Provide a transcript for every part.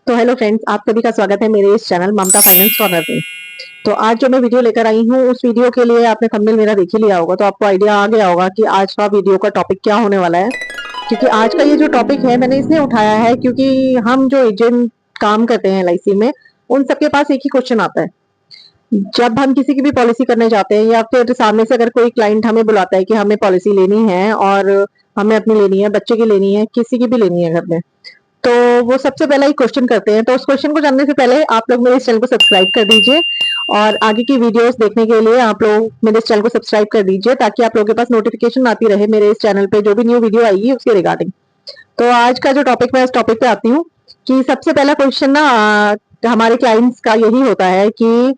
तो hello friends, आप सभी का स्वागत है मेरे इस चैनल ममता फाइनेंस कॉर्नर में। तो आज जो मैं वीडियो लेकर आई हूँ, उस वीडियो के लिए आपने थंबनेल मेरा देख ही लिया होगा, तो आपको आइडिया आ गया होगा कि आज का वीडियो का टॉपिक क्या होने वाला है। क्योंकि आज का ये जो टॉपिक है, मैंने इसलिए उठाया है क्योंकि हम जो एजेंट काम करते हैं एलआईसी में, उन सबके पास एक ही क्वेश्चन आता है। जब हम किसी की भी पॉलिसी करने जाते हैं या फिर सामने से अगर कोई क्लाइंट हमें बुलाता है कि हमें पॉलिसी लेनी है और हमें अपनी लेनी है, बच्चे की लेनी है, किसी की भी लेनी है घर में, तो वो सबसे पहला ही क्वेश्चन करते हैं। तो उस क्वेश्चन को जानने से पहले आप लोग मेरे इस चैनल को सब्सक्राइब कर दीजिए और आगे की वीडियोस देखने के लिए आप लोग मेरे इस चैनल को सब्सक्राइब कर दीजिए, ताकि आप लोगों के पास नोटिफिकेशन आती रहे मेरे इस चैनल पे जो भी न्यू वीडियो आएगी उसके रिगार्डिंग। तो आज का जो टॉपिक, मैं इस टॉपिक पे आती हूँ कि सबसे पहला क्वेश्चन ना हमारे क्लाइंट्स का यही होता है कि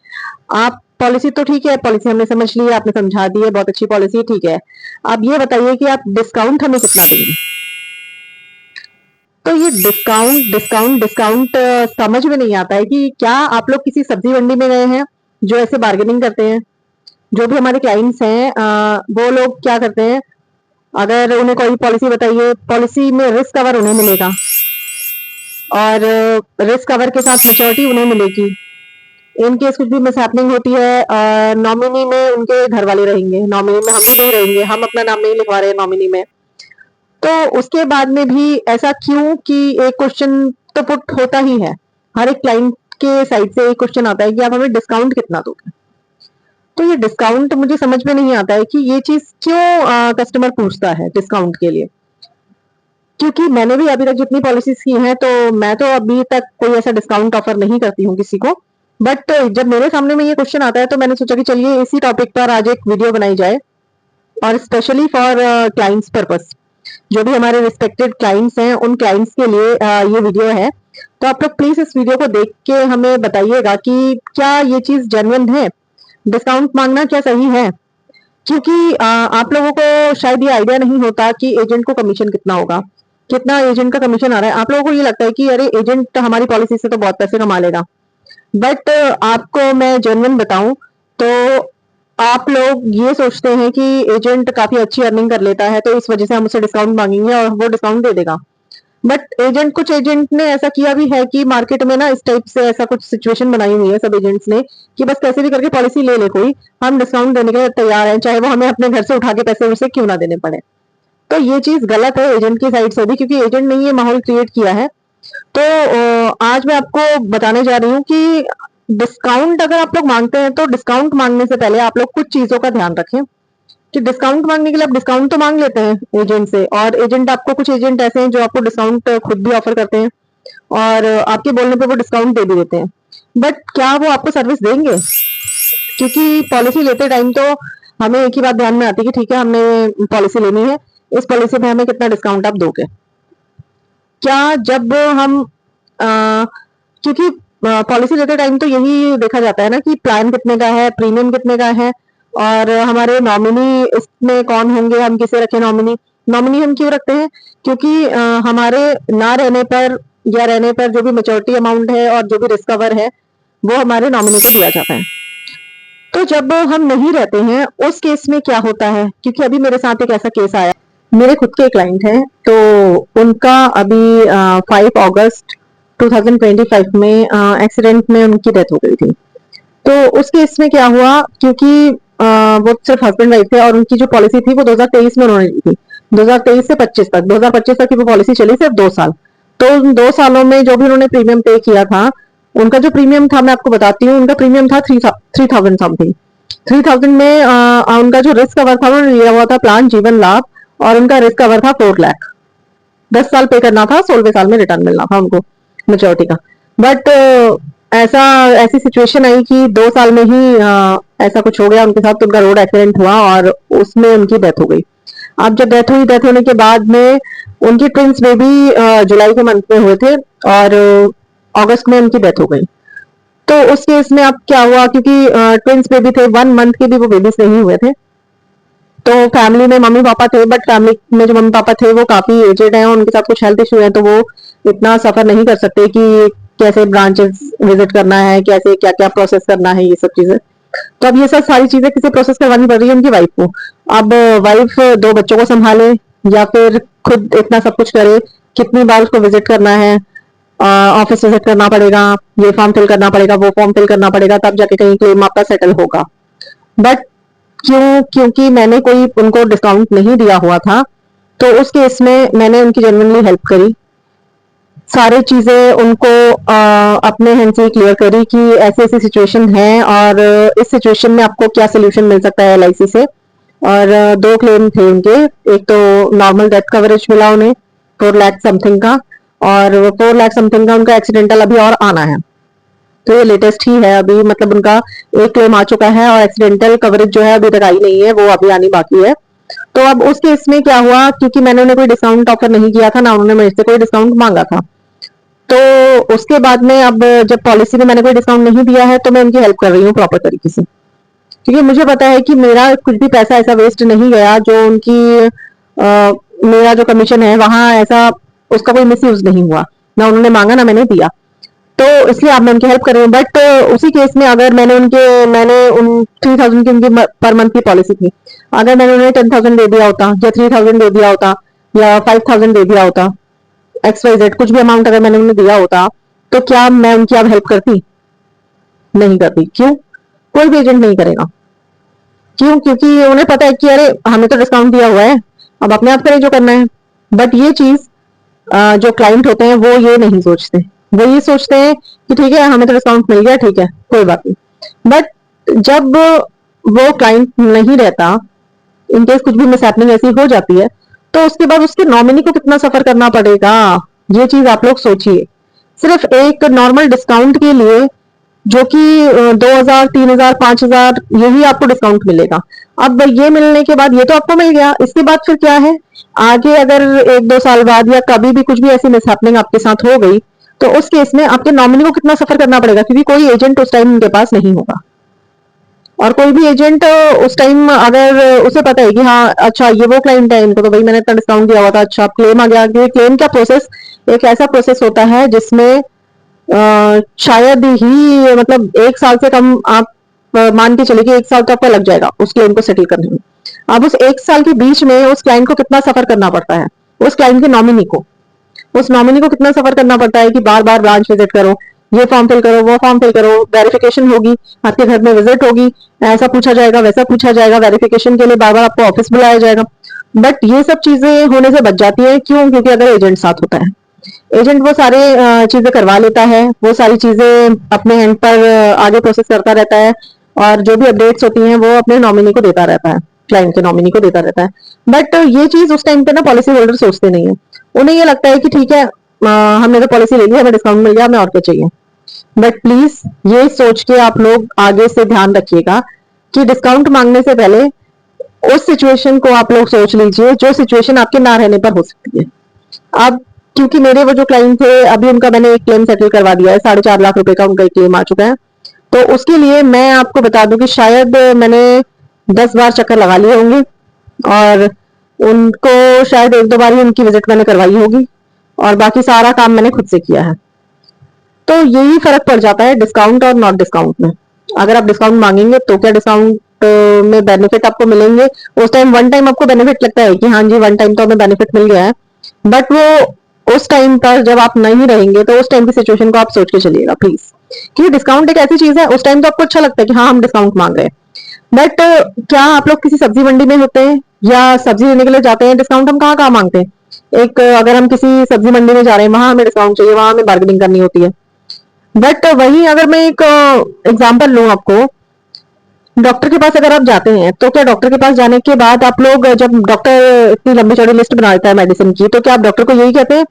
आप पॉलिसी तो ठीक है, पॉलिसी हमने समझ ली है, आपने समझा दी है, बहुत अच्छी पॉलिसी, ठीक है। अब ये बताइए कि आप डिस्काउंट हमें कितना देंगे। तो ये डिस्काउंट डिस्काउंट डिस्काउंट समझ में नहीं आता है कि क्या आप लोग किसी सब्जी मंडी में गए हैं जो ऐसे बार्गेनिंग करते हैं। जो भी हमारे क्लाइंट्स हैं, वो लोग क्या करते हैं, अगर उन्हें कोई पॉलिसी बताइए, पॉलिसी में रिस्क कवर उन्हें मिलेगा और रिस्क कवर के साथ मैच्योरिटी उन्हें मिलेगी। इन केस कुछ भी मिसहैपनिंग होती है, नॉमिनी में उनके घर वाले रहेंगे, नॉमिनी में हम भी नहीं रहेंगे, हम अपना नाम नहीं लिखवा रहे हैं नॉमिनी में। तो उसके बाद में भी ऐसा क्यों कि एक क्वेश्चन तो पुट होता ही है, हर एक क्लाइंट के साइड से एक क्वेश्चन आता है कि आप हमें डिस्काउंट कितना दोगे। तो ये डिस्काउंट मुझे समझ में नहीं आता है कि ये चीज क्यों कस्टमर पूछता है डिस्काउंट के लिए। क्योंकि मैंने भी अभी तक जितनी पॉलिसीज की हैं, तो मैं तो अभी तक कोई ऐसा डिस्काउंट ऑफर नहीं करती हूँ किसी को। बट जब मेरे सामने में ये क्वेश्चन आता है, तो मैंने सोचा कि चलिए इसी टॉपिक पर आज एक वीडियो बनाई जाए, और स्पेशली फॉर क्लाइंट्स पर्पस। जो भी हमारे रिस्पेक्टेड क्लाइंट्स हैं, उन क्लाइंट्स के लिए ये वीडियो है। तो आप लोग प्लीज इस वीडियो को देख के हमें बताइएगा कि क्या ये चीज जेन्युइन है, डिस्काउंट मांगना क्या सही है। क्योंकि आप लोगों को शायद ये आइडिया नहीं होता कि एजेंट को कमीशन कितना होगा, कितना एजेंट का कमीशन आ रहा है। आप लोगों को ये लगता है कि अरे एजेंट हमारी पॉलिसी से तो बहुत पैसे कमा लेगा। बट आपको मैं जेन्युइन बताऊं तो आप लोग ये सोचते हैं कि एजेंट काफी अच्छी अर्निंग कर लेता है, तो इस वजह से हम उससे डिस्काउंट मांगेंगे और वो डिस्काउंट दे देगा। बट कुछ एजेंट ने ऐसा किया भी है कि मार्केट में ना इस टाइप से ऐसा कुछ सिचुएशन बनाई हुई है सब एजेंट्स ने, कि बस कैसे भी करके पॉलिसी ले ले कोई, हम डिस्काउंट देने के लिए तैयार हैं, चाहे वो हमें अपने घर से उठा के पैसे उसे क्यों ना देने पड़े। तो ये चीज गलत है एजेंट की साइड से भी, क्योंकि एजेंट ने ये माहौल क्रिएट किया है। तो आज मैं आपको बताने जा रही हूँ कि डिस्काउंट अगर आप लोग मांगते हैं, तो डिस्काउंट मांगने से पहले आप लोग कुछ चीजों का ध्यान रखें। कि डिस्काउंट मांगने के लिए आप डिस्काउंट तो मांग लेते हैं एजेंट से, और एजेंट आपको, कुछ एजेंट ऐसे हैं जो आपको डिस्काउंट खुद भी ऑफर करते हैं और आपके बोलने पे वो डिस्काउंट दे भी देते हैं। बट क्या वो आपको सर्विस देंगे? क्योंकि पॉलिसी लेते टाइम तो हमें एक ही बात ध्यान में आती है कि ठीक है, हमने पॉलिसी लेनी है, इस पॉलिसी पे हमें कितना डिस्काउंट आप दोगे। क्या जब हम क्योंकि पॉलिसी लेते टाइम तो यही देखा जाता है ना कि प्लान कितने का है, प्रीमियम कितने का है, और हमारे नॉमिनी इसमें कौन होंगे, हम किसे रखें नॉमिनी। नॉमिनी हम क्यों रखते हैं? क्योंकि हमारे ना रहने पर या रहने पर जो भी मेच्योरिटी अमाउंट है और जो भी रिस्क कवर है, वो हमारे नॉमिनी को दिया जाता है। तो जब हम नहीं रहते हैं, उस केस में क्या होता है, क्योंकि अभी मेरे साथ एक ऐसा केस आया, मेरे खुद के क्लाइंट हैं, तो उनका अभी 5 अगस्त 2025 में एक्सीडेंट में उनकी डेथ हो गई थी। तो उस केस में क्या हुआ, क्योंकि वो सिर्फ हस्बैंड वाइफ थे और उनकी जो पॉलिसी थी वो 2023 में उन्होंने ली थी, 2023 से 25 तक, 2025 तक की वो पॉलिसी चली सिर्फ 2 साल। तो उन 2 सालों में जो भी उन्होंने प्रीमियम पे किया था, उनका जो प्रीमियम था मैं आपको बताती हूँ, उनका प्रीमियम था 3000 समथिंग। 3000 में उनका जो रिस्क कवर था उन्होंने लिया हुआ था प्लान जीवन लाभ, और उनका रिस्क कवर था 4 लाख। 10 साल पे करना था, 16वें साल में रिटर्न मिलना था उनको मेच्योरिटी का। बट ऐसी सिचुएशन आई कि 2 साल में ही ऐसा कुछ हो गया उनके साथ, तो उनका रोड एक्सीडेंट हुआ और उसमें उनकी डेथ हो गई। अब जब डेथ हुई, डेथ होने के बाद में उनकी ट्विंस बेबी जुलाई के मंथ में हुए थे और अगस्त में उनकी डेथ हो गई। तो उस केस में अब क्या हुआ, क्योंकि ट्विंस बेबी थे, 1 मंथ के भी वो बेबीज नहीं हुए थे, तो फैमिली में मम्मी पापा थे, बट फैमिली में जो मम्मी पापा थे वो काफी एजेड हैं, उनके साथ कुछ हेल्थ इशू है, तो वो इतना सफर नहीं कर सकते कि कैसे ब्रांचेस विजिट करना है, कैसे क्या क्या प्रोसेस करना है, ये सब चीजें। तो अब ये सब सारी चीजें किसे प्रोसेस करवानी पड़ रही है, उनकी वाइफ को। अब वाइफ 2 बच्चों को संभाले या फिर खुद इतना सब कुछ करे, कितनी बार उसको विजिट करना है, ऑफिस विजिट करना पड़ेगा, ये फॉर्म फिल करना पड़ेगा, वो फॉर्म फिल करना पड़ेगा, तब जाके कहीं क्लेम आपका सेटल होगा। बट क्योंकि मैंने कोई उनको डिस्काउंट नहीं दिया हुआ था, तो उस केस में मैंने उनकी जेन्युइनली हेल्प करी, सारी चीजें उनको अपने हैंड से क्लियर करी कि ऐसी ऐसी सिचुएशन है और इस सिचुएशन में आपको क्या सोल्यूशन मिल सकता है एलआईसी से। और दो क्लेम थे उनके, एक तो नॉर्मल डेथ कवरेज मिला उन्हें 4 लाख समथिंग का, और 4 लाख समथिंग का उनका एक्सीडेंटल अभी और आना है। तो ये लेटेस्ट ही है अभी, मतलब उनका एक क्लेम आ चुका है और एक्सीडेंटल कवरेज जो है अभी तक आई नहीं है, वो अभी आनी बाकी है। तो अब उस केस में क्या हुआ, क्योंकि मैंने उन्हें कोई डिस्काउंट ऑफर नहीं किया था, ना उन्होंने मेरे से कोई डिस्काउंट मांगा था, तो उसके बाद में अब जब पॉलिसी में मैंने कोई डिस्काउंट नहीं दिया है, तो मैं उनकी हेल्प कर रही हूँ प्रॉपर तरीके से, क्योंकि मुझे पता है कि मेरा कुछ भी पैसा ऐसा वेस्ट नहीं गया, जो उनकी मेरा जो कमीशन है वहां ऐसा उसका कोई मिस यूज नहीं हुआ, ना उन्होंने मांगा ना मैंने दिया। तो इसलिए अब मैं उनकी हेल्प कर रही हूँ। बट उसी केस में अगर मैंने उन 3000 की उनकी पर मंथ की पॉलिसी थी, अगर मैंने उन्हें 10,000 दे दिया होता या 3000 दे दिया होता या 5000 दे दिया होता, XYZ कुछ भी अमाउंट अगर मैंने उन्हें दिया होता, तो क्या मैं उनकी अब हेल्प करती? नहीं करती। क्यों? कोई भी एजेंट नहीं करेगा। क्यों? क्योंकि उन्हें पता है कि अरे हमें तो डिस्काउंट दिया हुआ है, अब अपने आप करें जो करना है। बट ये चीज जो क्लाइंट होते हैं वो ये नहीं सोचते, वो ये सोचते हैं कि ठीक है हमें तो डिस्काउंट मिल गया, ठीक है कोई बात नहीं। बट जब वो क्लाइंट नहीं रहता, इनकेस कुछ भी मिसहैपनिंग ऐसी हो जाती है, तो उसके बाद उसके नॉमिनी को कितना सफर करना पड़ेगा, ये चीज आप लोग सोचिए। सिर्फ एक नॉर्मल डिस्काउंट के लिए, जो कि 2,000 3,000 5,000 यही आपको डिस्काउंट मिलेगा। अब ये मिलने के बाद ये तो आपको मिल गया, इसके बाद फिर क्या है, आगे अगर 1-2 साल बाद या कभी भी कुछ भी ऐसी मिसहैपनिंग आपके साथ हो गई, तो उस केस में आपके नॉमिनी को कितना सफर करना पड़ेगा, क्योंकि कोई एजेंट उस टाइम उनके पास नहीं होगा। और कोई भी एजेंट उस टाइम अगर उसे पता है कि हाँ अच्छा ये वो क्लाइंट है, इनको तो भाई मैंने इतना डिस्काउंट दिया हुआ था, अच्छा क्लेम आ गया, क्योंकि क्लेम का प्रोसेस एक ऐसा प्रोसेस होता है जिसमें शायद ही मतलब 1 साल से कम आप मान के चलिए कि 1 साल तो आपका लग जाएगा उस क्लेम को सेटल करने में। अब उस 1 साल के बीच में उस क्लाइंट को कितना सफर करना पड़ता है, उस क्लाइंट के नॉमिनी को, उस नॉमिनी को कितना सफर करना पड़ता है कि बार बार ब्रांच विजिट करो, ये फॉर्म फिल करो, वो फॉर्म फिल करो, वेरिफिकेशन होगी, आपके घर में विजिट होगी, ऐसा पूछा जाएगा वैसा पूछा जाएगा, वेरिफिकेशन के लिए बार बार आपको ऑफिस बुलाया जाएगा। बट ये सब चीजें होने से बच जाती है। क्यों? क्योंकि अगर एजेंट साथ होता है, एजेंट वो सारे चीजें करवा लेता है, वो सारी चीजें अपने एंड पर आगे प्रोसेस करता रहता है, और जो भी अपडेट्स होती हैं वो अपने नॉमिनी को देता रहता है, क्लाइंट के नॉमिनी को देता रहता है। बट ये चीज उस टाइम पे ना पॉलिसी होल्डर सोचते नहीं है, उन्हें ये लगता है कि ठीक है हमने तो पॉलिसी ले ली, हमें डिस्काउंट मिल गया, हमें और क्या चाहिए। बट प्लीज ये सोच के आप लोग आगे से ध्यान रखिएगा कि डिस्काउंट मांगने से पहले उस सिचुएशन को आप लोग सोच लीजिए जो सिचुएशन आपके ना रहने पर हो सकती है। अब क्योंकि मेरे वो जो क्लाइंट थे, अभी उनका मैंने एक क्लेम सेटल करवा दिया है, 4.5 लाख रुपए का उनका एक क्लेम आ चुका है। तो उसके लिए मैं आपको बता दूं कि शायद मैंने 10 बार चक्कर लगा लिए होंगे, और उनको शायद 1-2 बार ही उनकी विजिट मैंने करवाई होगी, और बाकी सारा काम मैंने खुद से किया है। तो यही फर्क पड़ जाता है डिस्काउंट और नॉट डिस्काउंट में। अगर आप डिस्काउंट मांगेंगे तो क्या डिस्काउंट में बेनिफिट आपको मिलेंगे, उस टाइम वन टाइम आपको बेनिफिट लगता है कि हाँ जी वन टाइम तो हमें बेनिफिट मिल गया है, बट वो उस टाइम पर जब आप नहीं रहेंगे तो उस टाइम की सिचुएशन को आप सोच के चलिएगा प्लीज, क्योंकि डिस्काउंट एक ऐसी चीज है, उस टाइम तो आपको अच्छा लगता है कि हाँ हम डिस्काउंट मांग रहे हैं, बट क्या आप लोग किसी सब्जी मंडी में होते हैं या सब्जी लेने के लिए जाते हैं, डिस्काउंट हम कहाँ कहाँ मांगते हैं। एक अगर हम किसी सब्जी मंडी में जा रहे हैं, वहां हमें डिस्काउंट चाहिए, वहां हमें बार्गेनिंग करनी होती है। बट वहीं अगर मैं एक एग्जांपल लूं आपको, डॉक्टर के पास अगर आप जाते हैं, तो क्या डॉक्टर के पास जाने के बाद आप लोग, जब डॉक्टर इतनी लंबी चौड़ी लिस्ट बना देता है मेडिसिन की, तो क्या आप डॉक्टर को यही कहते हैं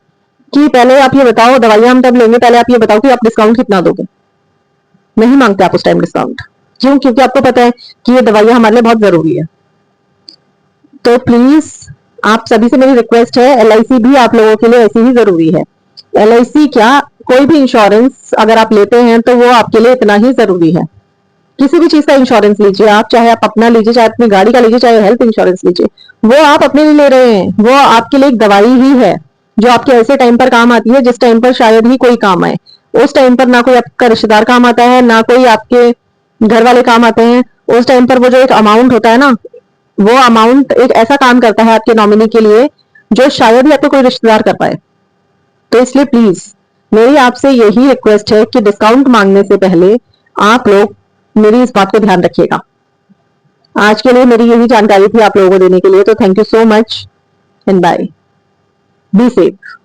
कि पहले आप ये बताओ दवाइयां हम तब लेंगे, पहले आप ये बताओ कि आप डिस्काउंट कितना दोगे? नहीं मांगते आप उस टाइम डिस्काउंट। क्यों? क्योंकि आपको पता है कि ये दवाइयां हमारे लिए बहुत जरूरी है। तो प्लीज आप सभी से मेरी रिक्वेस्ट है, LIC भी आप लोगों के लिए ऐसी ही जरूरी है। LIC क्या, कोई भी इंश्योरेंस अगर आप लेते हैं तो वो आपके लिए इतना ही जरूरी है। किसी भी चीज का इंश्योरेंस लीजिए आप, चाहे आप अपना लीजिए, चाहे अपनी गाड़ी का लीजिए, चाहे हेल्थ इंश्योरेंस लीजिए, वो आप अपने लिए ले रहे हैं, वो आपके लिए एक दवाई ही है जो आपके ऐसे टाइम पर काम आती है जिस टाइम पर शायद ही कोई काम आए। उस टाइम पर ना कोई आपका रिश्तेदार काम आता है, ना कोई आपके घर वाले काम आते हैं। उस टाइम पर वो जो एक अमाउंट होता है ना, वो अमाउंट एक ऐसा काम करता है आपके नॉमिनी के लिए जो शायद ही आपको कोई रिश्तेदार कर पाए। तो इसलिए प्लीज मेरी आपसे यही रिक्वेस्ट है कि डिस्काउंट मांगने से पहले आप लोग मेरी इस बात को ध्यान रखिएगा। आज के लिए मेरी यही जानकारी थी आप लोगों को देने के लिए, तो thank you so much and bye, be safe.